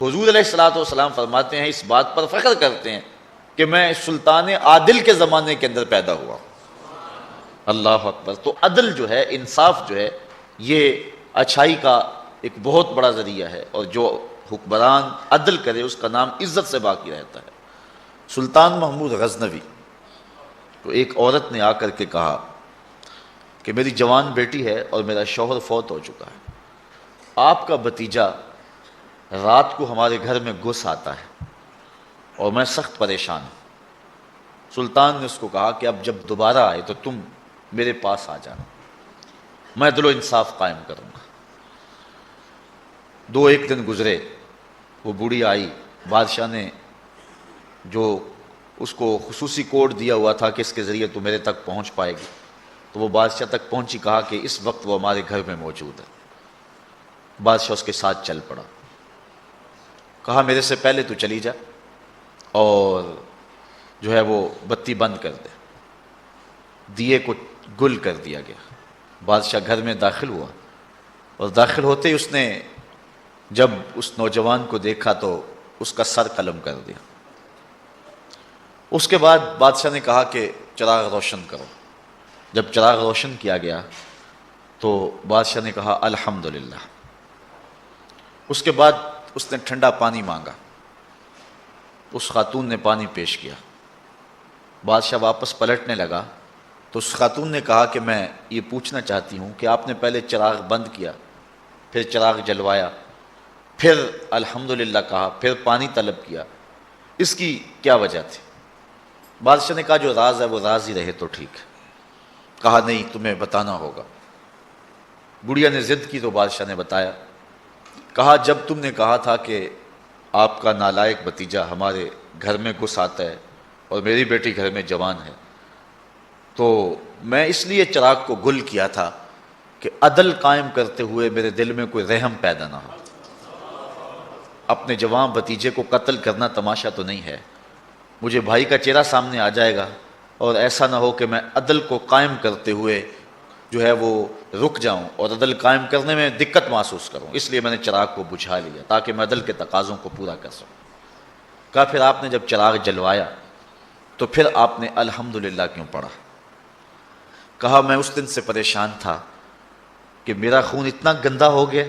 حضور علیہ الصلوۃ والسلام فرماتے ہیں، اس بات پر فخر کرتے ہیں کہ میں سلطان عادل کے زمانے کے اندر پیدا ہوا۔ اللہ اکبر۔ تو عدل جو ہے، انصاف جو ہے، یہ اچھائی کا ایک بہت بڑا ذریعہ ہے، اور جو حکمران عدل کرے اس کا نام عزت سے باقی رہتا ہے۔ سلطان محمود غزنوی تو ایک عورت نے آ کر کے کہا کہ میری جوان بیٹی ہے اور میرا شوہر فوت ہو چکا ہے، آپ کا بھتیجا رات کو ہمارے گھر میں گھس آتا ہے اور میں سخت پریشان ہوں۔ سلطان نے اس کو کہا کہ اب جب دوبارہ آئے تو تم میرے پاس آ جانا، میں عدل و انصاف قائم کروں گا۔ ایک دن گزرے، وہ بوڑھی آئی، بادشاہ نے جو اس کو خصوصی کوڈ دیا ہوا تھا کہ اس کے ذریعے تو میرے تک پہنچ پائے گی، تو وہ بادشاہ تک پہنچی، کہا کہ اس وقت وہ ہمارے گھر میں موجود ہے۔ بادشاہ اس کے ساتھ چل پڑا، کہا میرے سے پہلے تو چلی جا اور جو ہے وہ بتی بند کر دے۔ دیے کو گل کر دیا گیا۔ بادشاہ گھر میں داخل ہوا، اور داخل ہوتے ہی اس نے جب اس نوجوان کو دیکھا تو اس کا سر قلم کر دیا۔ اس کے بعد بادشاہ نے کہا کہ چراغ روشن کرو۔ جب چراغ روشن کیا گیا تو بادشاہ نے کہا الحمدللہ۔ اس کے بعد اس نے ٹھنڈا پانی مانگا، اس خاتون نے پانی پیش کیا۔ بادشاہ واپس پلٹنے لگا تو اس خاتون نے کہا کہ میں یہ پوچھنا چاہتی ہوں کہ آپ نے پہلے چراغ بند کیا، پھر چراغ جلوایا، پھر الحمدللہ کہا، پھر پانی طلب کیا، اس کی کیا وجہ تھی؟ بادشاہ نے کہا جو راز ہے وہ راز ہی رہے تو ٹھیک ہے۔ کہا نہیں، تمہیں بتانا ہوگا۔ بڑھیا نے ضد کی تو بادشاہ نے بتایا۔ کہا جب تم نے کہا تھا کہ آپ کا نالائق بھتیجا ہمارے گھر میں گھس آتا ہے اور میری بیٹی گھر میں جوان ہے، تو میں اس لیے چراغ کو گل کیا تھا کہ عدل قائم کرتے ہوئے میرے دل میں کوئی رحم پیدا نہ ہو۔ اپنے جوان بھتیجے کو قتل کرنا تماشا تو نہیں ہے، مجھے بھائی کا چہرہ سامنے آ جائے گا، اور ایسا نہ ہو کہ میں عدل کو قائم کرتے ہوئے جو ہے وہ رک جاؤں اور عدل قائم کرنے میں دقت محسوس کروں، اس لیے میں نے چراغ کو بجھا لیا تاکہ میں عدل کے تقاضوں کو پورا کر سکوں۔ کہا پھر آپ نے جب چراغ جلوایا تو پھر آپ نے الحمدللہ کیوں پڑھا؟ کہا میں اس دن سے پریشان تھا کہ میرا خون اتنا گندا ہو گیا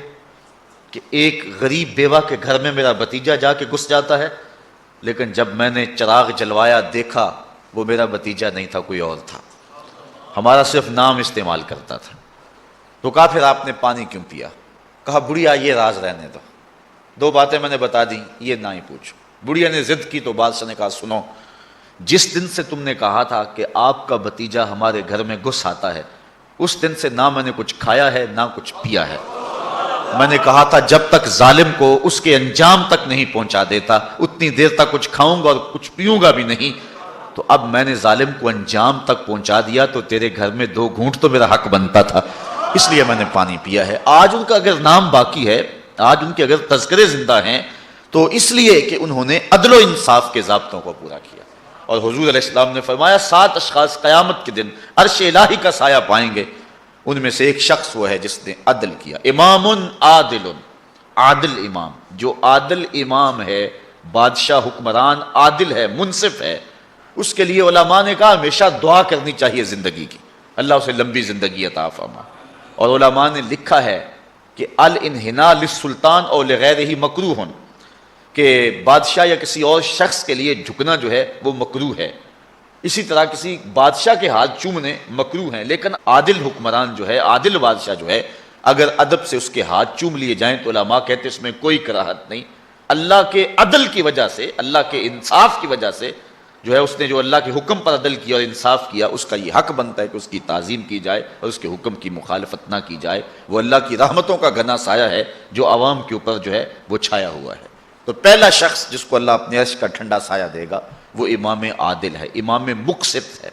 کہ ایک غریب بیوہ کے گھر میں میرا بھتیجا جا کے گھس جاتا ہے، لیکن جب میں نے چراغ جلوایا دیکھا وہ میرا بھتیجا نہیں تھا، کوئی اور تھا، ہمارا صرف نام استعمال کرتا تھا۔ تو کہا پھر آپ نے پانی کیوں پیا؟ کہا بڑھیا یہ راز رہنے دو، 2 باتیں میں نے بتا دی، یہ نہ ہی پوچھو۔ بڑھیا نے ضد کی تو بادشاہ نے کہا سنو، جس دن سے تم نے کہا تھا کہ آپ کا بھتیجا ہمارے گھر میں گھس آتا ہے، اس دن سے نہ میں نے کچھ کھایا ہے نہ کچھ پیا ہے۔ میں نے کہا تھا جب تک ظالم کو اس کے انجام تک نہیں پہنچا دیتا اتنی دیر تک کچھ کھاؤں گا اور کچھ پیوں گا بھی نہیں، تو اب میں نے ظالم کو انجام تک پہنچا دیا تو تیرے گھر میں 2 گھونٹ تو میرا حق بنتا تھا، اس لیے میں نے پانی پیا ہے۔ آج ان کا اگر نام باقی ہے، آج ان کے اگر تذکرے زندہ ہیں، تو اس لیے کہ انہوں نے عدل و انصاف کے ضابطوں کو پورا کیا۔ اور حضور علیہ السلام نے فرمایا 7 اشخاص قیامت کے دن عرش الہی کا سایہ پائیں گے، ان میں سے ایک شخص وہ ہے جس نے عدل کیا۔ امام عادل، عادل امام، جو عادل امام ہے، بادشاہ حکمران عادل ہے، منصف ہے، اس کے لیے علماء نے کہا ہمیشہ دعا کرنی چاہیے زندگی کی، اللہ اسے لمبی زندگی عطا فرما۔ اور علماء نے لکھا ہے کہ الانحناء للسلطان اور لغیرہ مکروہ، کہ بادشاہ یا کسی اور شخص کے لیے جھکنا جو ہے وہ مکروہ ہے، اسی طرح کسی بادشاہ کے ہاتھ چومنے مکروہ ہیں، لیکن عادل حکمران جو ہے، عادل بادشاہ جو ہے، اگر ادب سے اس کے ہاتھ چوم لیے جائیں تو علماء کہتے ہیں اس میں کوئی کراہت نہیں۔ اللہ کے عدل کی وجہ سے، اللہ کے انصاف کی وجہ سے جو ہے اس نے جو اللہ کے حکم پر عدل کیا اور انصاف کیا، اس کا یہ حق بنتا ہے کہ اس کی تعظیم کی جائے اور اس کے حکم کی مخالفت نہ کی جائے۔ وہ اللہ کی رحمتوں کا گھنا سایہ ہے جو عوام کے اوپر جو ہے وہ چھایا ہوا ہے۔ تو پہلا شخص جس کو اللہ اپنے عرش کا ٹھنڈا سایہ دے گا وہ امام عادل ہے، امام مقسط ہے۔